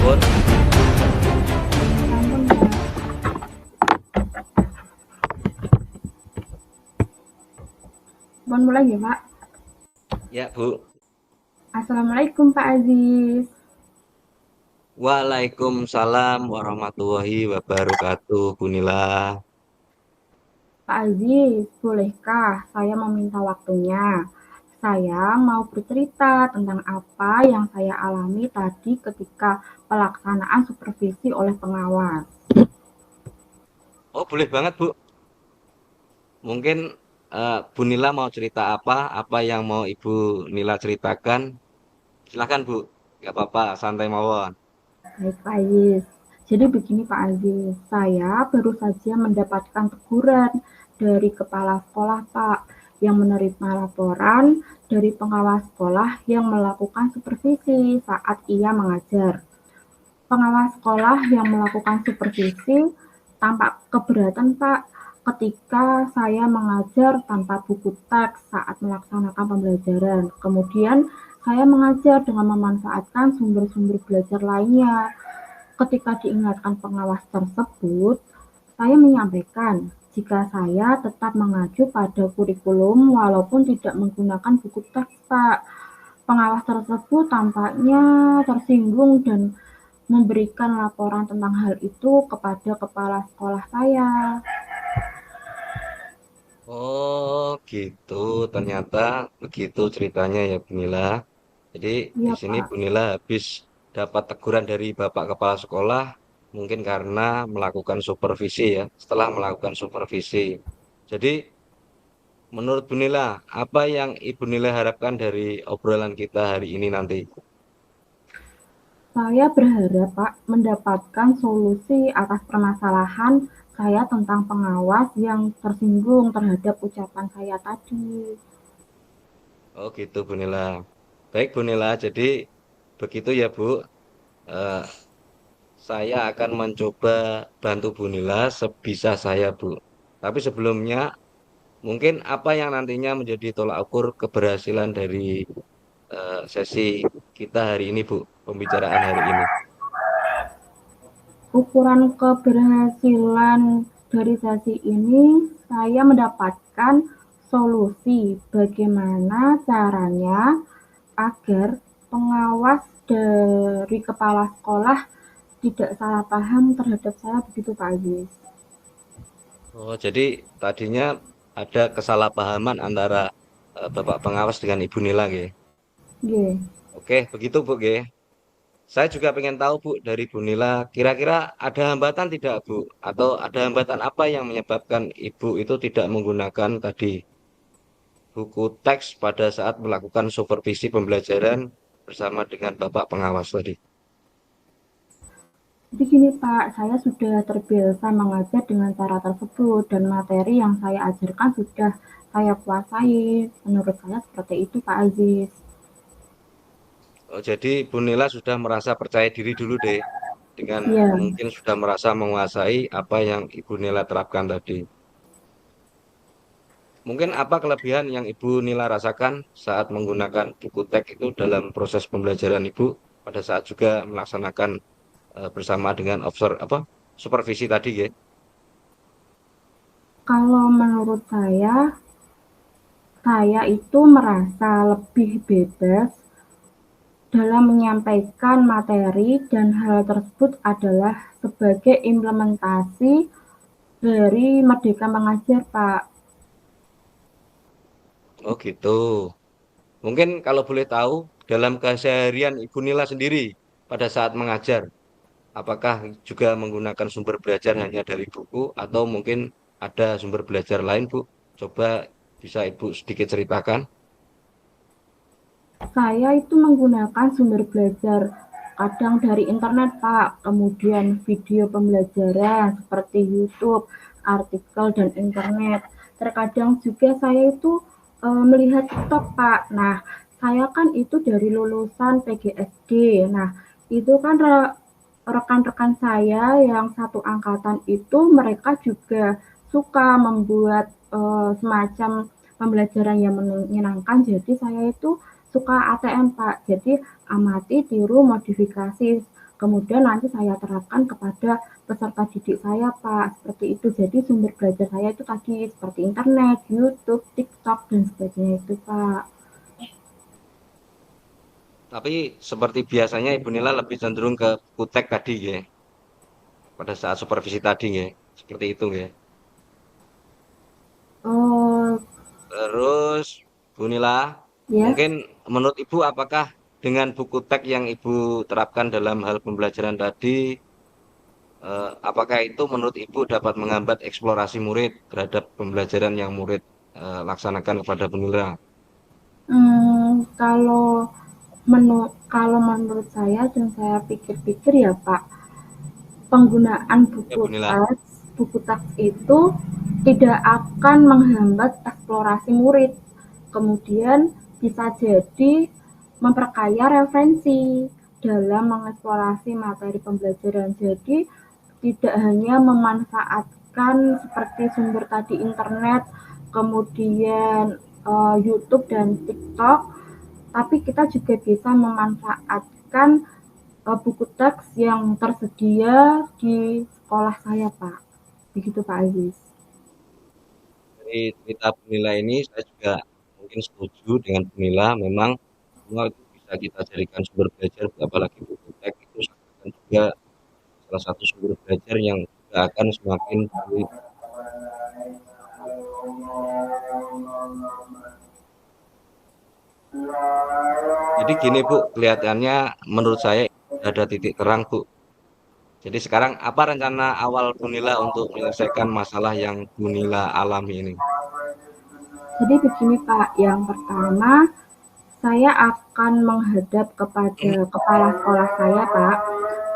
Pun. Sampun, Pak. Mohon mulai ya, Pak. Ya, Bu. Assalamualaikum, Pak Aziz. Waalaikumsalam warahmatullahi wabarakatuh, Bu Nila. Pak Aziz, bolehkah saya meminta waktunya? Saya mau bercerita tentang apa yang saya alami tadi ketika pelaksanaan supervisi oleh pengawas. Oh, boleh banget, Bu. Mungkin Bu Nila mau cerita apa? Apa yang mau Ibu Nila ceritakan? Silakan, Bu. Gak apa-apa, santai mawon. Baik, Pak Aziz. Jadi begini Pak Aziz, saya baru saja mendapatkan teguran dari kepala sekolah Pak yang menerima laporan dari pengawas sekolah yang melakukan supervisi saat ia mengajar. Pengawas sekolah yang melakukan supervisi tampak keberatan Pak ketika saya mengajar tanpa buku teks saat melaksanakan pembelajaran. Kemudian saya mengajar dengan memanfaatkan sumber-sumber belajar lainnya. Ketika diingatkan pengawas tersebut, saya menyampaikan jika saya tetap mengacu pada kurikulum walaupun tidak menggunakan buku teks, Pak. Pengawas tersebut tampaknya tersinggung dan memberikan laporan tentang hal itu kepada kepala sekolah saya. Oh, gitu. Ternyata begitu ceritanya ya, Bu Nila. Jadi di Iya, sini Pak. Bu Nila habis dapat teguran dari Bapak Kepala Sekolah, mungkin karena melakukan supervisi ya. Setelah melakukan supervisi, jadi menurut Bu Nila, apa yang Ibu Nila harapkan dari obrolan kita hari ini nanti? Saya berharap, Pak, mendapatkan solusi atas permasalahan saya tentang pengawas yang tersinggung terhadap ucapan saya tadi. Oh gitu Bu Nila. Baik Bu Nila, jadi begitu ya Bu. Eh, saya akan mencoba bantu Bu Nila sebisa saya Bu. Tapi sebelumnya, mungkin apa yang nantinya menjadi tolak ukur keberhasilan dari sesi kita hari ini Bu, pembicaraan hari ini. Ukuran keberhasilan dari sesi ini, saya mendapatkan solusi bagaimana caranya agar pengawas dari kepala sekolah tidak salah paham terhadap saya begitu Pak Aziz. Oh, jadi tadinya ada kesalahpahaman antara Bapak pengawas dengan Ibu Nila, nggih. Oke. Oke, begitu Bu, nggih. Saya juga pengen tahu Bu dari Bu Nila, kira-kira ada hambatan tidak Bu? Atau ada hambatan apa yang menyebabkan Ibu itu tidak menggunakan tadi buku teks pada saat melakukan supervisi pembelajaran bersama dengan Bapak pengawas tadi? Jadi gini Pak, saya sudah terbiasa mengajar dengan cara tersebut dan materi yang saya ajarkan sudah saya kuasai. Menurut saya seperti itu Pak Aziz. Oh, jadi Bu Nila sudah merasa percaya diri dulu deh, dengan Iya. mungkin sudah merasa menguasai apa yang Ibu Nila terapkan tadi. Mungkin apa kelebihan yang Ibu Nila rasakan saat menggunakan buku teks itu dalam proses pembelajaran Ibu pada saat juga melaksanakan bersama dengan supervisi tadi ya. Kalau menurut saya itu merasa lebih bebas dalam menyampaikan materi dan hal tersebut adalah sebagai implementasi dari Merdeka Mengajar, Pak. Oh gitu. Mungkin kalau boleh tahu dalam keseharian Ibu Nila sendiri pada saat mengajar, apakah juga menggunakan sumber belajar hanya dari buku atau mungkin ada sumber belajar lain Bu? Coba bisa Ibu sedikit ceritakan. Saya itu menggunakan sumber belajar kadang dari internet, Pak, kemudian video pembelajaran seperti YouTube, artikel, dan internet. Terkadang juga saya itu melihat TikTok, Pak. Nah, saya kan itu dari lulusan PGSD. Nah, itu kan rekan-rekan saya yang satu angkatan itu mereka juga suka membuat semacam pembelajaran yang menyenangkan. Jadi saya itu suka ATM Pak. Jadi amati, tiru, modifikasi Kemudian nanti saya terapkan kepada peserta didik saya, Pak. Seperti itu. Jadi sumber belajar saya itu tadi seperti internet, YouTube, TikTok, dan sebagainya itu, Pak. Tapi seperti biasanya Ibu Nila lebih cenderung ke kutek tadi ya, pada saat supervisi tadi ya. Seperti itu ya. Oh, Terus Bu Nila, ya. mungkin menurut Ibu apakah dengan buku teks yang Ibu terapkan dalam hal pembelajaran tadi, apakah itu menurut Ibu dapat menghambat eksplorasi murid terhadap pembelajaran yang murid laksanakan kepada Bu Nila? Kalau kalau menurut saya dan saya pikir-pikir ya Pak, penggunaan Ya Bu Nila. buku teks itu tidak akan menghambat eksplorasi murid. Kemudian bisa jadi memperkaya referensi dalam mengeksplorasi materi pembelajaran. Jadi tidak hanya memanfaatkan seperti sumber tadi internet, kemudian YouTube dan TikTok, tapi kita juga bisa memanfaatkan buku teks yang tersedia di sekolah saya, Pak. Begitu, Pak Aziz. Dari cerita Bu Nila ini saya juga mungkin setuju dengan Bu Nila, memang semua itu bisa kita jadikan sumber belajar, apalagi buku teks itu akan juga salah satu sumber belajar yang juga akan semakin jadi gini Bu, kelihatannya menurut saya ada titik terang Bu. Jadi sekarang apa rencana awal Bunila untuk menyelesaikan masalah yang Bunila alami ini? Jadi begini, Pak. Yang pertama, saya akan menghadap kepada kepala sekolah saya, Pak.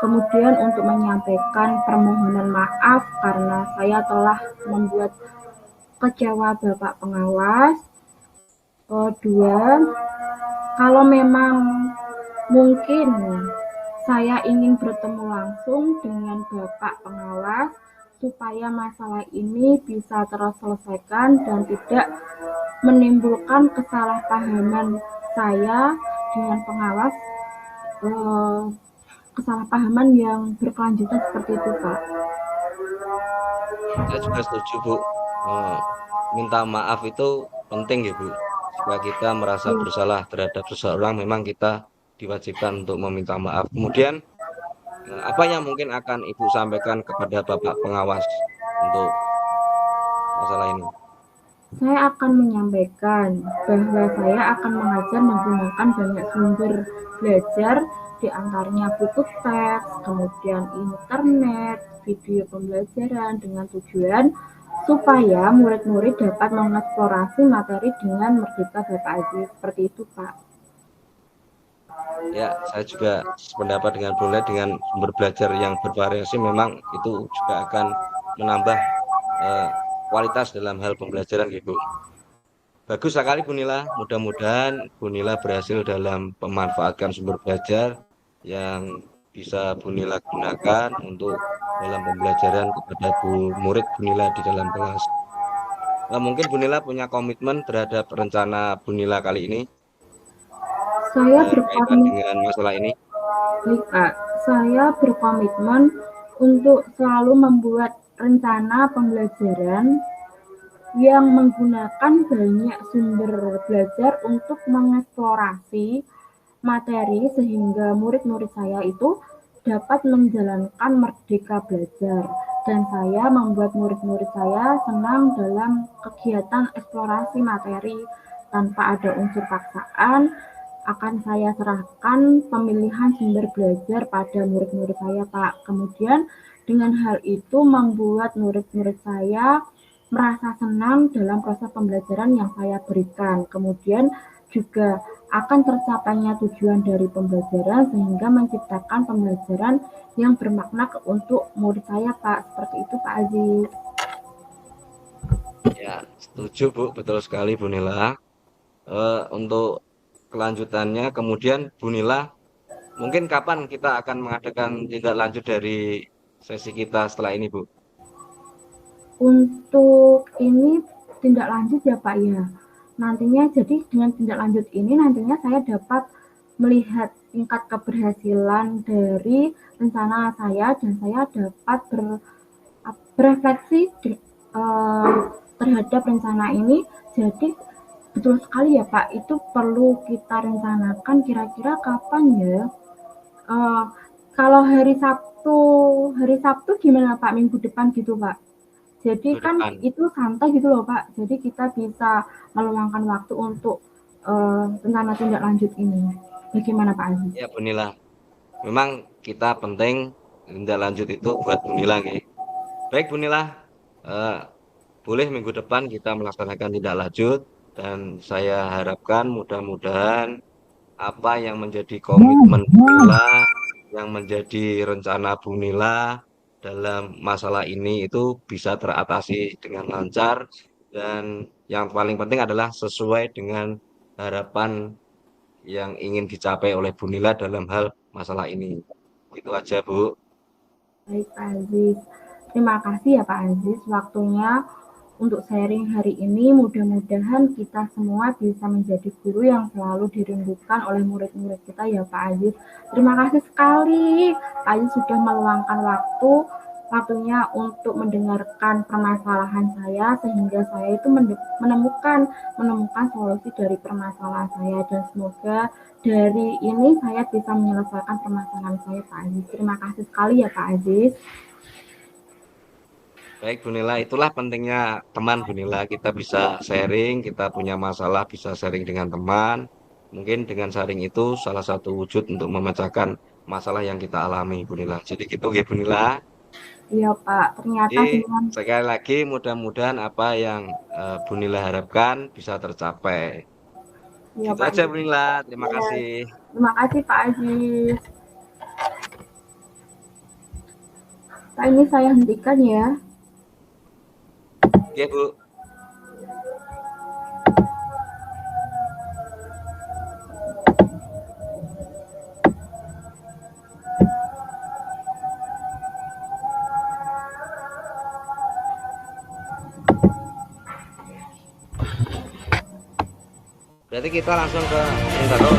Kemudian untuk menyampaikan permohonan maaf karena saya telah membuat kecewa Bapak pengawas. Kedua, kalau memang mungkin saya ingin bertemu langsung dengan Bapak pengawas supaya masalah ini bisa terselesaikan dan tidak menimbulkan kesalahpahaman saya dengan pengawas, eh, kesalahpahaman yang berkelanjutan seperti itu, Pak. Saya juga setuju Bu. Eh, Minta maaf itu penting ya Bu. Jika kita merasa bersalah terhadap seseorang, memang kita diwajibkan untuk meminta maaf. Kemudian apa yang mungkin akan Ibu sampaikan kepada Bapak pengawas untuk masalah ini? Saya akan menyampaikan bahwa saya akan mengajar menggunakan banyak sumber belajar, di antaranya buku teks, kemudian internet, video pembelajaran dengan tujuan supaya murid-murid dapat mengeksplorasi materi dengan merdeka Bapak Aziz. Seperti itu, Pak. Ya, saya juga sependapat dengan Brunei dengan sumber belajar yang bervariasi memang itu juga akan menambah eh, kualitas dalam hal pembelajaran gitu. Bagus sekali Bu Nila. Mudah-mudahan Bu Nila berhasil dalam memanfaatkan sumber belajar yang bisa Bu Nila gunakan untuk dalam pembelajaran kepada murid Bu Nila di dalam kelas. Nah, mungkin Bu Nila punya komitmen terhadap rencana Bu Nila kali ini Saya berkaitan berkomitmen, dengan masalah ini. baik, Pak. Saya berkomitmen untuk selalu membuat rencana pembelajaran yang menggunakan banyak sumber belajar untuk mengeksplorasi materi sehingga murid-murid saya itu dapat menjalankan merdeka belajar dan saya membuat murid-murid saya senang dalam kegiatan eksplorasi materi tanpa ada unsur paksaan. Akan saya serahkan pemilihan sumber belajar pada murid-murid saya, Pak. Kemudian dengan hal itu membuat murid-murid saya merasa senang dalam proses pembelajaran yang saya berikan. Kemudian juga akan tercapainya tujuan dari pembelajaran sehingga menciptakan pembelajaran yang bermakna untuk murid saya, Pak. Seperti itu, Pak Aziz. Ya, setuju Bu, betul sekali Bu Nila. Untuk kelanjutannya, kemudian Bu Nila, mungkin kapan kita akan mengadakan tindak lanjut dari sesi kita setelah ini Bu? Untuk ini tindak lanjut ya Pak ya. Nantinya jadi dengan tindak lanjut ini nantinya saya dapat melihat tingkat keberhasilan dari rencana saya dan saya dapat berefleksi terhadap rencana ini. Jadi betul sekali ya Pak, itu perlu kita rencanakan kira-kira kapan ya. Uh, Kalau hari Sabtu gimana Pak, minggu depan gitu Pak? Jadi Minggu kan depan. itu santai gitu loh Pak. Jadi kita bisa meluangkan waktu untuk rencana tindak lanjut ini. Bagaimana Pak Aziz? Ya, Bu Nila. Memang kita penting tindak lanjut itu buat Bu Nila nggih. Baik Bu Nila, eh, boleh minggu depan kita melaksanakan tindak lanjut dan saya harapkan mudah-mudahan apa yang menjadi komitmen Bu Nila, yang menjadi rencana Bu Nila dalam masalah ini itu bisa teratasi dengan lancar dan yang paling penting adalah sesuai dengan harapan yang ingin dicapai oleh Bu Nila dalam hal masalah ini. Itu aja, Bu. Baik Pak Aziz. Terima kasih ya Pak Aziz waktunya untuk sharing hari ini. Mudah-mudahan kita semua bisa menjadi guru yang selalu dirindukan oleh murid-murid kita ya Pak Aziz. Terima kasih sekali Pak Aziz sudah meluangkan waktunya untuk mendengarkan permasalahan saya sehingga saya itu menemukan solusi dari permasalahan saya dan semoga dari ini saya bisa menyelesaikan permasalahan saya Pak Aziz. Terima kasih sekali ya Pak Aziz. Baik, Bu Nila, itulah pentingnya teman, Bu Nila. Kita bisa sharing, kita punya masalah bisa sharing dengan teman. Mungkin dengan sharing itu salah satu wujud untuk memecahkan masalah yang kita alami, Bu Nila. Jadi gitu, ya, Bu Nila. Iya Pak, ternyata Jadi dengan sekali lagi mudah-mudahan apa yang Bu Nila harapkan bisa tercapai. iya Gitu Pak aja, Aziz. Bu Nila. Terima Iya, kasih. terima kasih Pak Aziz. Pak ini saya hentikan ya. Oke, Bu. Berarti kita langsung ke intro.